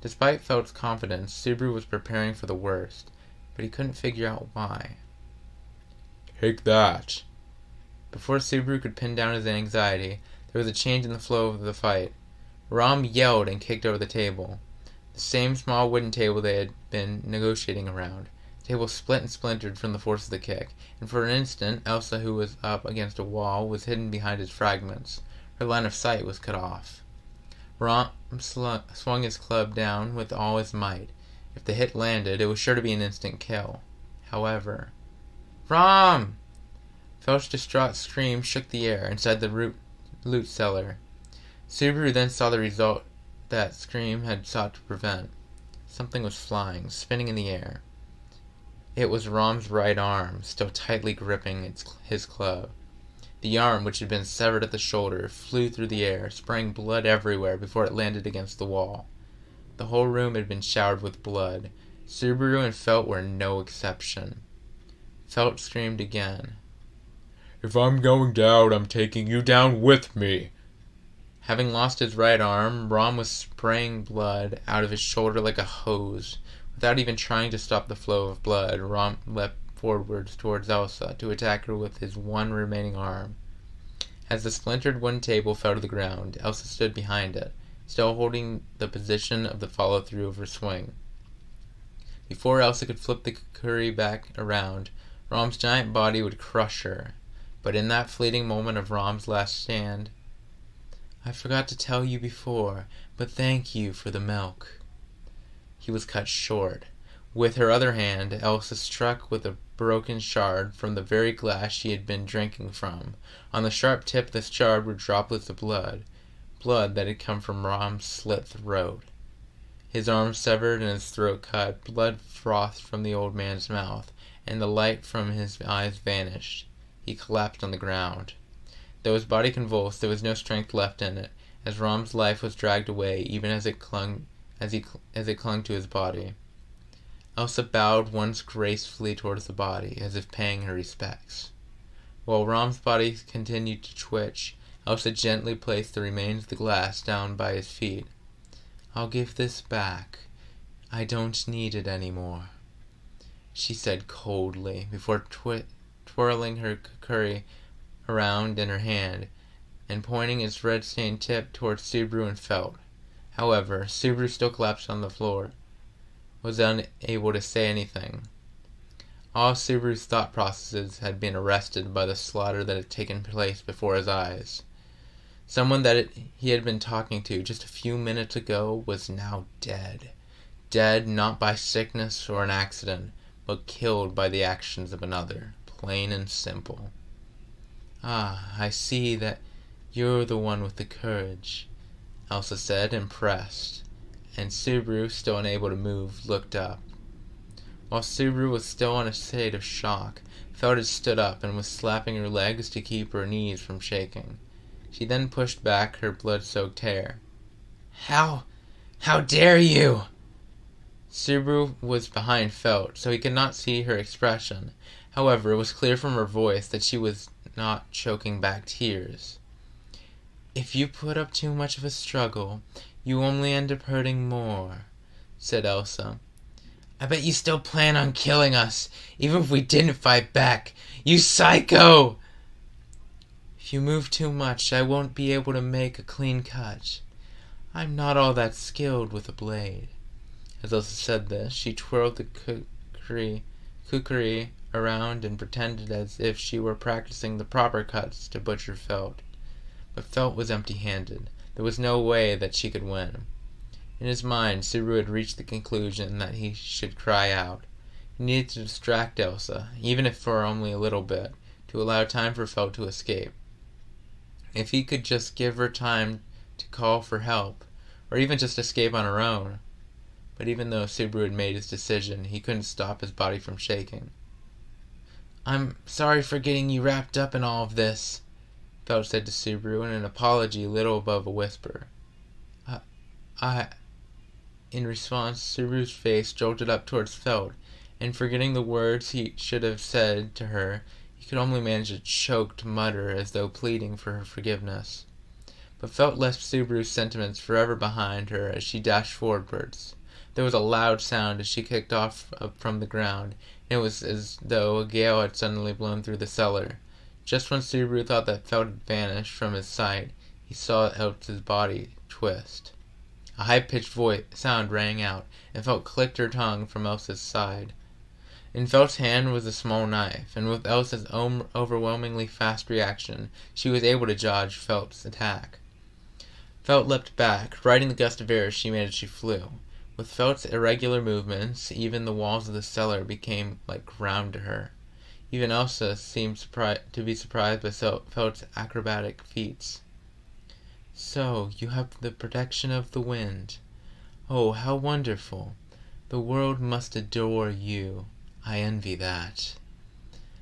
Despite Felt's confidence, Subaru was preparing for the worst, but he couldn't figure out why. Take that. Before Subaru could pin down his anxiety, there was a change in the flow of the fight. Rom yelled and kicked over the table. The same small wooden table they had been negotiating around. The table split and splintered from the force of the kick, and for an instant Elsa, who was up against a wall, was hidden behind its fragments. Her line of sight was cut off. Rom swung his club down with all his might. If the hit landed, it was sure to be an instant kill. However... Rom! Felt's distraught scream shook the air inside the loot cellar. Subaru then saw the result that scream had sought to prevent. Something was flying, spinning in the air. It was Rom's right arm, still tightly gripping his club. The arm, which had been severed at the shoulder, flew through the air, spraying blood everywhere before it landed against the wall. The whole room had been showered with blood. Subaru and Felt were no exception. Felt screamed again. If I'm going down, I'm taking you down with me. Having lost his right arm, Rom was spraying blood out of his shoulder like a hose. Without even trying to stop the flow of blood, Rom leapt forwards towards Elsa to attack her with his one remaining arm. As the splintered wooden table fell to the ground, Elsa stood behind it, still holding the position of the follow-through of her swing. Before Elsa could flip the curry back around, Rom's giant body would crush her. But in that fleeting moment of Rom's last stand, I forgot to tell you before, but thank you for the milk. He was cut short. With her other hand, Elsa struck with a broken shard from the very glass she had been drinking from. On the sharp tip of the shard were droplets of blood that had come from Rom's slit throat. His arm severed and his throat cut, blood frothed from the old man's mouth, and the light from his eyes vanished. He collapsed on the ground. Though his body convulsed, there was no strength left in it, as Rom's life was dragged away, even as it clung to his body. Elsa bowed once gracefully towards the body, as if paying her respects. While Rom's body continued to twitch, Elsa gently placed the remains of the glass down by his feet. I'll give this back. I don't need it anymore, she said coldly, before twirling her curry around in her hand and pointing its red-stained tip towards Subaru and Felt. However, Subaru still collapsed on the floor, was unable to say anything. All Subaru's thought processes had been arrested by the slaughter that had taken place before his eyes. Someone that he had been talking to just a few minutes ago was now dead. Dead not by sickness or an accident, but killed by the actions of another, plain and simple. Ah, I see that you're the one with the courage, Elsa said, impressed, and Subaru, still unable to move, looked up. While Subaru was still in a state of shock, Felt had stood up and was slapping her legs to keep her knees from shaking. She then pushed back her blood-soaked hair. How dare you! Subaru was behind Felt, so he could not see her expression. However, it was clear from her voice that she was not choking back tears. If you put up too much of a struggle, you only end up hurting more, said Elsa. I bet you still plan on killing us, even if we didn't fight back. You psycho! If you move too much, I won't be able to make a clean cut. I'm not all that skilled with a blade." As Elsa said this, she twirled the kukri around and pretended as if she were practicing the proper cuts to butcher Felt. But Felt was empty-handed. There was no way that she could win. In his mind, Subaru had reached the conclusion that he should cry out. He needed to distract Elsa, even if for only a little bit, to allow time for Felt to escape. If he could just give her time to call for help, or even just escape on her own. But even though Subaru had made his decision, he couldn't stop his body from shaking. "I'm sorry for getting you wrapped up in all of this," Felt said to Subaru in an apology little above a whisper. In response, Subaru's face jolted up towards Felt, and forgetting the words he should have said to her, he could only manage a choked mutter as though pleading for her forgiveness. But Felt left Subaru's sentiments forever behind her as she dashed forwards. There was a loud sound as she kicked off from the ground, and it was as though a gale had suddenly blown through the cellar. Just when Subaru thought that Felt had vanished from his sight, he saw Elsa's body twist. A high-pitched sound rang out, and Felt clicked her tongue from Elsa's side. In Felt's hand was a small knife, and with Elsa's overwhelmingly fast reaction, she was able to dodge Felt's attack. Felt leapt back, riding the gust of air she made as she flew. With Felt's irregular movements, even the walls of the cellar became like ground to her. Even Elsa seemed to be surprised by Felt's acrobatic feats. "So, you have the protection of the wind. Oh, how wonderful. The world must adore you. I envy that."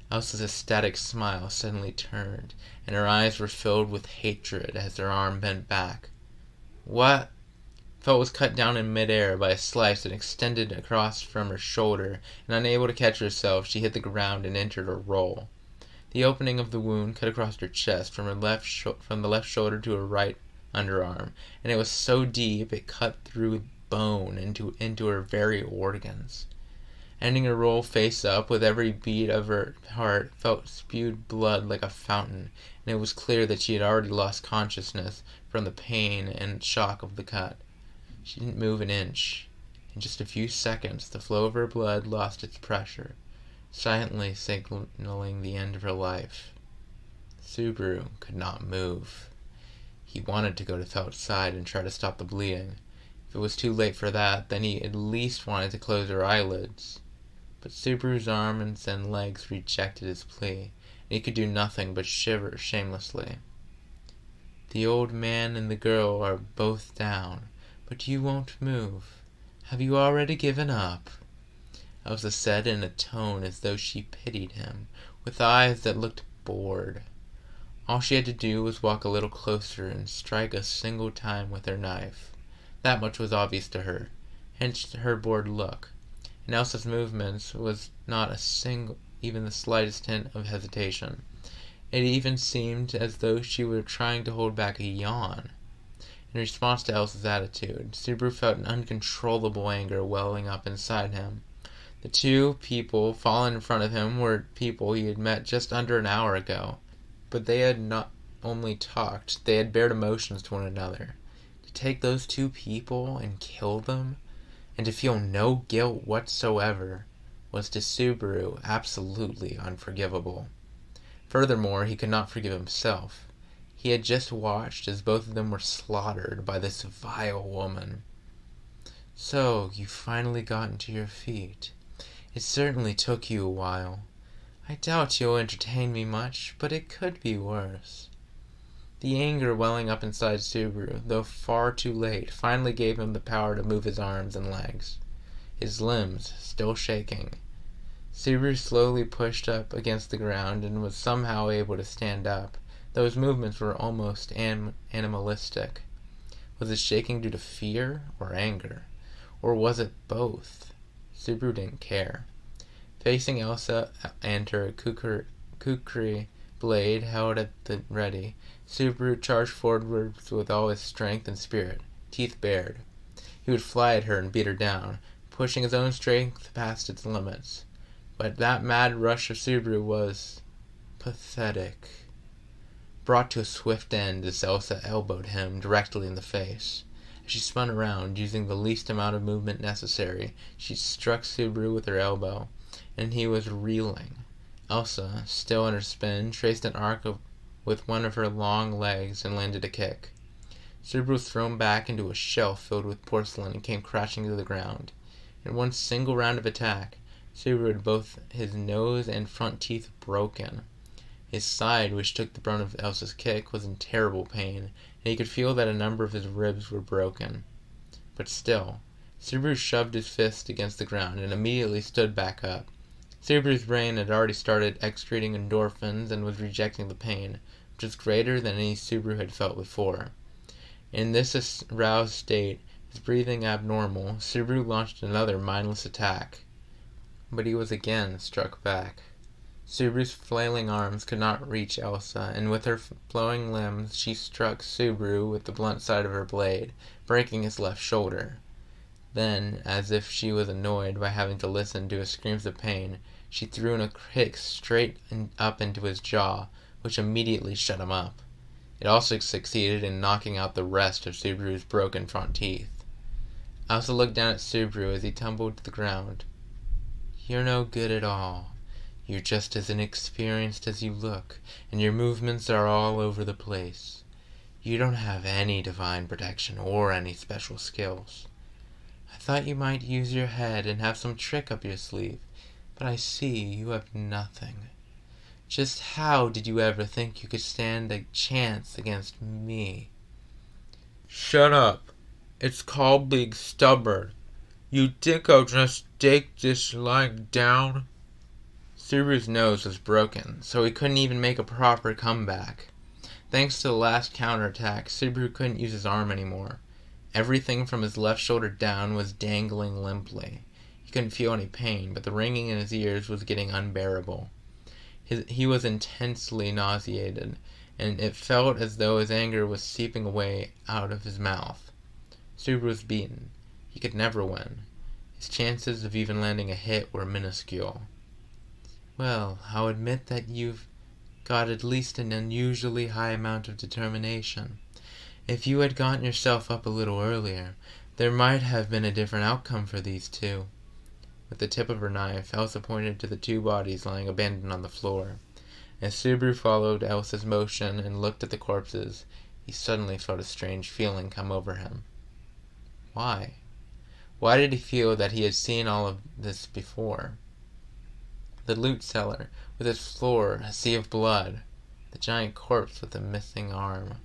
Elsa's ecstatic smile suddenly turned, and her eyes were filled with hatred as her arm bent back. "What?" Felt was cut down in midair by a slice that extended across from her shoulder, and unable to catch herself, she hit the ground and entered a roll. The opening of the wound cut across her chest from the left shoulder to her right underarm, and it was so deep it cut through bone into her very organs. Ending her roll face up, with every beat of her heart, Felt spewed blood like a fountain, and it was clear that she had already lost consciousness from the pain and shock of the cut. She didn't move an inch. In just a few seconds, the flow of her blood lost its pressure, silently signaling the end of her life. Subaru could not move. He wanted to go to Felt's side and try to stop the bleeding. If it was too late for that, then he at least wanted to close her eyelids. But Subaru's arms and legs rejected his plea, and he could do nothing but shiver shamelessly. "The old man and the girl are both down, but you won't move. Have you already given up?" Elsa said in a tone as though she pitied him, with eyes that looked bored. All she had to do was walk a little closer and strike a single time with her knife. That much was obvious to her, hence her bored look. In Elsa's movements was not even the slightest hint of hesitation. It even seemed as though she were trying to hold back a yawn. In response to Elsa's attitude, Subaru felt an uncontrollable anger welling up inside him. The two people fallen in front of him were people he had met just under an hour ago, but they had not only talked, they had bared emotions to one another. To take those two people and kill them, and to feel no guilt whatsoever, was to Subaru absolutely unforgivable. Furthermore, he could not forgive himself. He had just watched as both of them were slaughtered by this vile woman. "So, you finally gotten to your feet. It certainly took you a while. I doubt you'll entertain me much, but it could be worse." The anger welling up inside Subaru, though far too late, finally gave him the power to move his arms and legs. His limbs still shaking, Subaru slowly pushed up against the ground and was somehow able to stand up, though his movements were almost animalistic. Was his shaking due to fear or anger? Or was it both? Subaru didn't care. Facing Elsa and her kukri blade held at the ready, Subaru charged forwards with all his strength and spirit, teeth bared. He would fly at her and beat her down, pushing his own strength past its limits. But that mad rush of Subaru was pathetic. brought to a swift end as Elsa elbowed him directly in the face. As she spun around, using the least amount of movement necessary, she struck Subaru with her elbow, and he was reeling. Elsa, still in her spin, traced an arc with one of her long legs and landed a kick. Subaru was thrown back into a shelf filled with porcelain and came crashing to the ground. In one single round of attack, Subaru had both his nose and front teeth broken. His side, which took the brunt of Elsa's kick, was in terrible pain, and he could feel that a number of his ribs were broken. But still, Subaru shoved his fist against the ground and immediately stood back up. Subaru's brain had already started excreting endorphins and was rejecting the pain, which was greater than any Subaru had felt before. In this aroused state, his breathing abnormal, Subaru launched another mindless attack. But he was again struck back. Subaru's flailing arms could not reach Elsa, and with her flowing limbs she struck Subaru with the blunt side of her blade, breaking his left shoulder. Then, as if she was annoyed by having to listen to his screams of pain, she threw in a kick straight up into his jaw, which immediately shut him up. It also succeeded in knocking out the rest of Subaru's broken front teeth. Elsa looked down at Subaru as he tumbled to the ground. "You're no good at all. You're just as inexperienced as you look, and your movements are all over the place. You don't have any divine protection or any special skills. I thought you might use your head and have some trick up your sleeve, but I see you have nothing. Just how did you ever think you could stand a chance against me?" Shut up. It's called being stubborn. You think I'll just take this lying down? Subaru's nose was broken, so he couldn't even make a proper comeback. Thanks to the last counterattack, Subaru couldn't use his arm anymore. Everything from his left shoulder down was dangling limply. He couldn't feel any pain, but the ringing in his ears was getting unbearable. He was intensely nauseated, and it felt as though his anger was seeping away out of his mouth. Subaru was beaten. He could never win. His chances of even landing a hit were minuscule. "Well, I'll admit that you've got at least an unusually high amount of determination. If you had gotten yourself up a little earlier, there might have been a different outcome for these two." With the tip of her knife, Elsa pointed to the two bodies lying abandoned on the floor. As Subaru followed Elsa's motion and looked at the corpses, he suddenly felt a strange feeling come over him. Why? Why did he feel that he had seen all of this before? The loot cellar, with its floor a sea of blood, the giant corpse with a missing arm,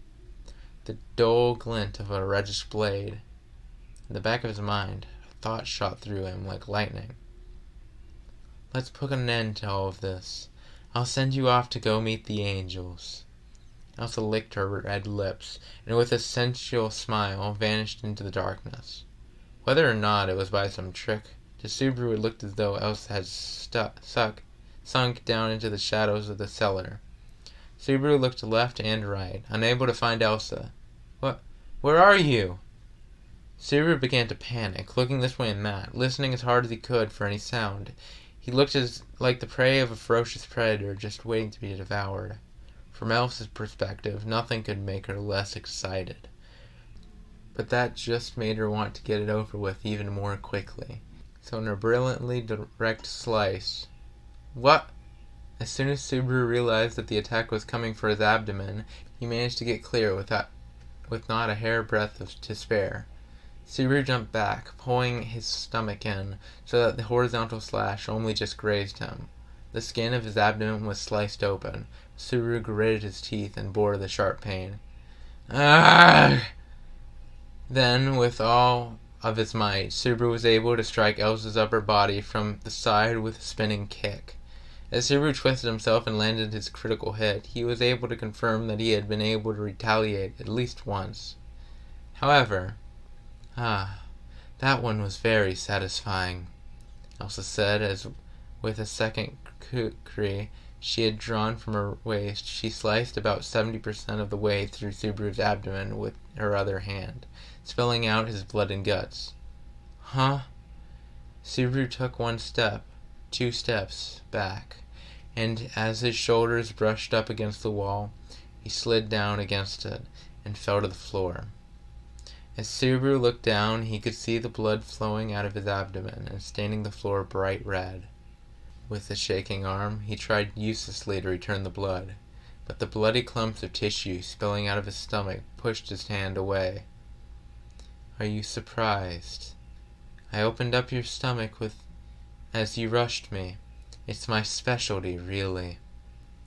the dull glint of a reddish blade. In the back of his mind, a thought shot through him like lightning. "Let's put an end to all of this. I'll send you off to go meet the angels." Elsa licked her red lips, and with a sensual smile vanished into the darkness. Whether or not it was by some trick, to Subaru it looked as though Elsa had sunk down into the shadows of the cellar. Subaru looked left and right, unable to find Elsa. Where are you?" Subaru began to panic, looking this way and that, listening as hard as he could for any sound. He looked like the prey of a ferocious predator just waiting to be devoured. From Elsa's perspective, nothing could make her less excited. But that just made her want to get it over with even more quickly. So in a brilliantly direct slice... What? As soon as Subaru realized that the attack was coming for his abdomen, he managed to get clear with not a hairbreadth to spare. Subaru jumped back, pulling his stomach in, so that the horizontal slash only just grazed him. The skin of his abdomen was sliced open. Subaru gritted his teeth and bore the sharp pain. "Ah!" Then, with all of his might, Subaru was able to strike Elsa's upper body from the side with a spinning kick. As Subaru twisted himself and landed his critical hit, he was able to confirm that he had been able to retaliate at least once. However, that one was very satisfying, Elsa said, as with a second kukri she had drawn from her waist, she sliced about 70% of the way through Subaru's abdomen with her other hand, spilling out his blood and guts. "Huh?" Subaru took 2 steps back, and as his shoulders brushed up against the wall, He slid down against it and fell to the floor. As Subaru looked down, he could see the blood flowing out of his abdomen and staining the floor bright red. With a shaking arm, he tried uselessly to return the blood, but the bloody clumps of tissue spilling out of his stomach pushed his hand away. "Are you surprised? I opened up your stomach as you rushed me. It's my specialty, really,"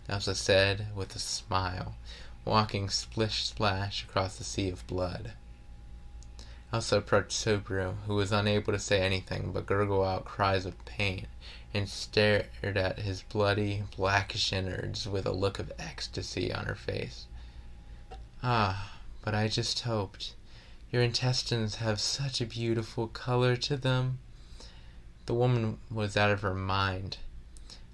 Elsa said with a smile, walking splish-splash across the sea of blood. Elsa approached Subaru, who was unable to say anything but gurgle out cries of pain, and stared at his bloody, blackish innards with a look of ecstasy on her face. "Ah, but I just hoped. Your intestines have such a beautiful color to them." The woman was out of her mind.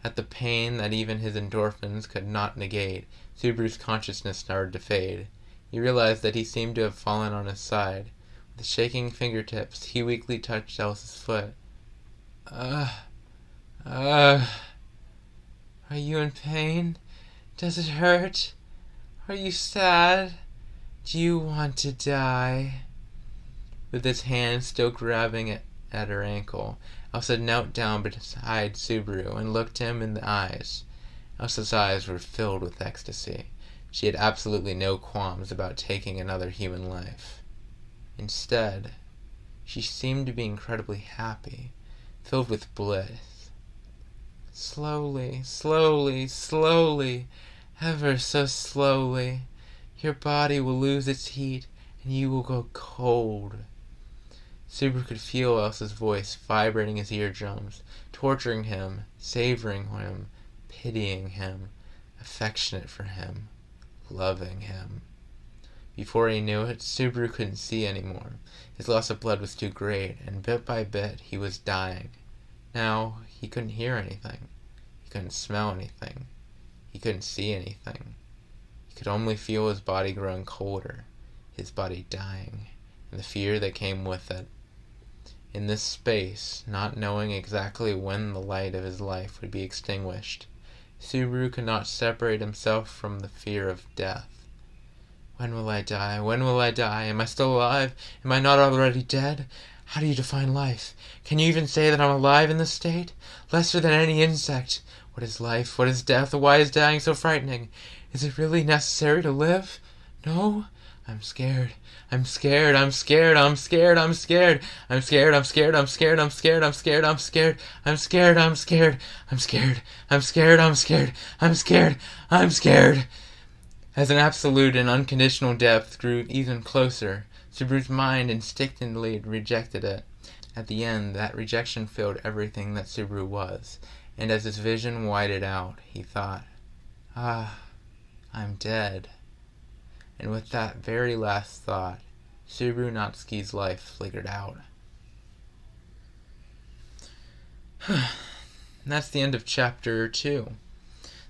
At the pain that even his endorphins could not negate, Subaru's consciousness started to fade. He realized that he seemed to have fallen on his side. With shaking fingertips, he weakly touched Elsa's foot. Are you in pain? Does it hurt? Are you sad? Do you want to die?" With his hand still grabbing at her ankle, Elsa knelt down beside Subaru and looked him in the eyes. Elsa's eyes were filled with ecstasy. She had absolutely no qualms about taking another human life. Instead, she seemed to be incredibly happy, filled with bliss. "Slowly, slowly, slowly, ever so slowly, your body will lose its heat and you will go cold." Subaru could feel Elsa's voice vibrating his eardrums, torturing him, savoring him, pitying him, affectionate for him, loving him. Before he knew it, Subaru couldn't see anymore. His loss of blood was too great, and bit by bit he was dying. Now he couldn't hear anything. He couldn't smell anything. He couldn't see anything. He could only feel his body growing colder, his body dying, and the fear that came with it. In this space, not knowing exactly when the light of his life would be extinguished, Subaru could not separate himself from the fear of death. "When will I die? When will I die? Am I still alive? Am I not already dead? How do you define life? Can you even say that I'm alive in this state? Lesser than any insect. What is life? What is death? Why is dying so frightening? Is it really necessary to live? No? I'm scared. I'm scared. I'm scared. I'm scared. I'm scared. I'm scared. I'm scared. I'm scared. I'm scared. I'm scared. I'm scared. I'm scared. I'm scared. I'm scared. I'm scared. I'm scared. I'm scared. I'm scared. As an absolute and unconditional death grew even closer, Subaru's mind instinctively rejected it. At the end, that rejection filled everything that Subaru was, and as his vision widened out, he thought, I'm dead. And with that very last thought, Subaru Natsuki's life flickered out. That's the end of Chapter 2.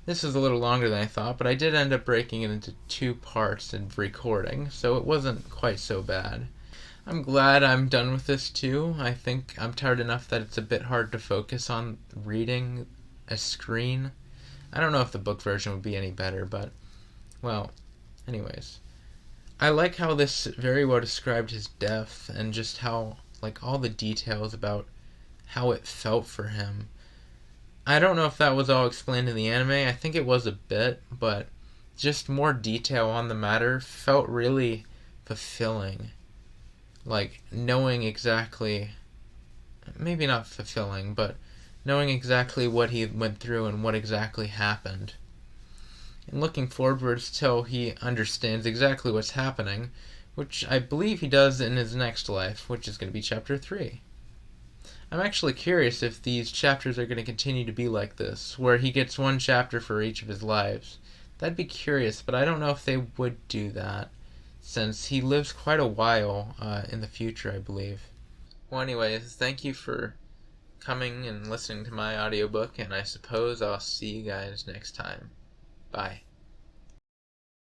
This was a little longer than I thought, but I did end up breaking it into 2 parts in recording, so it wasn't quite so bad. I'm glad I'm done with this too. I think I'm tired enough that it's a bit hard to focus on reading a screen. I don't know if the book version would be any better, but, well, anyways. I like how this very well described his death and just how, all the details about how it felt for him. I don't know if that was all explained in the anime. I think it was a bit, but just more detail on the matter felt really fulfilling. Knowing exactly, maybe not fulfilling, but knowing exactly what he went through and what exactly happened. And looking forwards till he understands exactly what's happening, which I believe he does in his next life, which is going to be Chapter 3. I'm actually curious if these chapters are going to continue to be like this, where he gets 1 chapter for each of his lives. That'd be curious, but I don't know if they would do that, since he lives quite a while in the future, I believe. Well, anyways, thank you for coming and listening to my audiobook, and I suppose I'll see you guys next time. Bye.